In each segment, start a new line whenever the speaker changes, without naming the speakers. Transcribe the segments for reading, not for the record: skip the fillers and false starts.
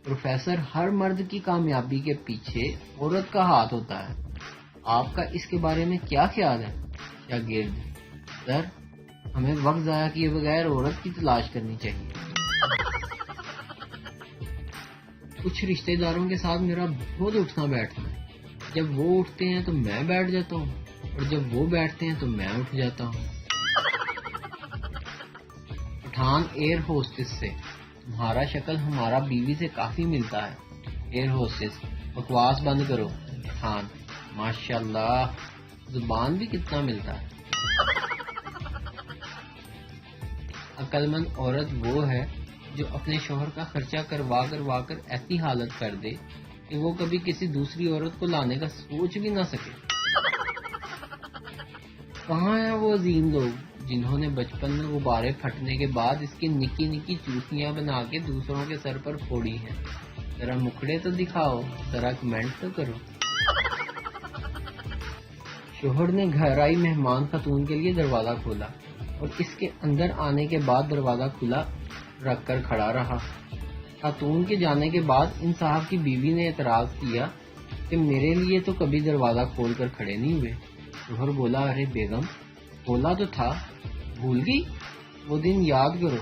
Professor, ہر مرد کی کامیابی کے پیچھے عورت کا ہاتھ ہوتا ہے، آپ کا اس کے بارے میں کیا خیال ہے؟ شاگرد: سر، ہمیں وقت ضائع کیے بغیر عورت کی تلاش کرنی چاہیے۔ کچھ رشتہ داروں کے ساتھ میرا بہت اٹھنا بیٹھنا ہے، جب وہ اٹھتے ہیں تو میں بیٹھ جاتا ہوں، اور جب وہ بیٹھتے ہیں تو میں اٹھ جاتا ہوں۔ پٹھان ایئر ہوسٹس سے: تمہارا شکل ہمارا بیوی سے کافی ملتا ہے۔ ایئر ہوسٹس: بکواس بند کرو۔ پٹھان: ماشاءاللہ، زبان بھی کتنا ملتا ہے۔ عقل مند عورت وہ ہے جو اپنے شوہر کا خرچہ کروا کر ایسی حالت کر دے کہ وہ کبھی کسی دوسری عورت کو لانے کا سوچ بھی نہ سکے۔ کہاں ہیں وہ عظیم لوگ جنہوں نے بچپن میں غبارے پھٹنے کے بعد اس کی نکی نکی چوسیاں بنا کے دوسروں کے سر پر پھوڑی ہیں؟ ذرا مکھڑے تو دکھاؤ، ذرا کمنٹ تو کرو۔ شوہر نے گھر آئی مہمان خاتون کے لیے دروازہ کھولا اور اس کے اندر آنے کے بعد دروازہ کھلا رکھ کر کھڑا رہا۔ خاتون کے جانے کے بعد ان صاحب کی بیوی نے اعتراض کیا کہ میرے لیے تو کبھی دروازہ کھول کر کھڑے نہیں ہوئے۔ شوہر بولا: ارے بیگم، کھولا تو تھا، بھول گئی؟ وہ دن یاد کرو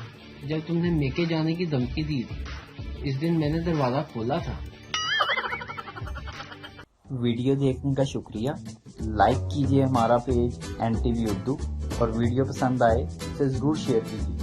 جب تم نے میکے جانے کی دھمکی دی تھی، اس دن میں نے دروازہ کھولا تھا۔
ویڈیو دیکھنے کا شکریہ۔ لائک کیجیے ہمارا پیج NTV اردو، اور ویڈیو پسند آئے تو ضرور شیئر کیجیے۔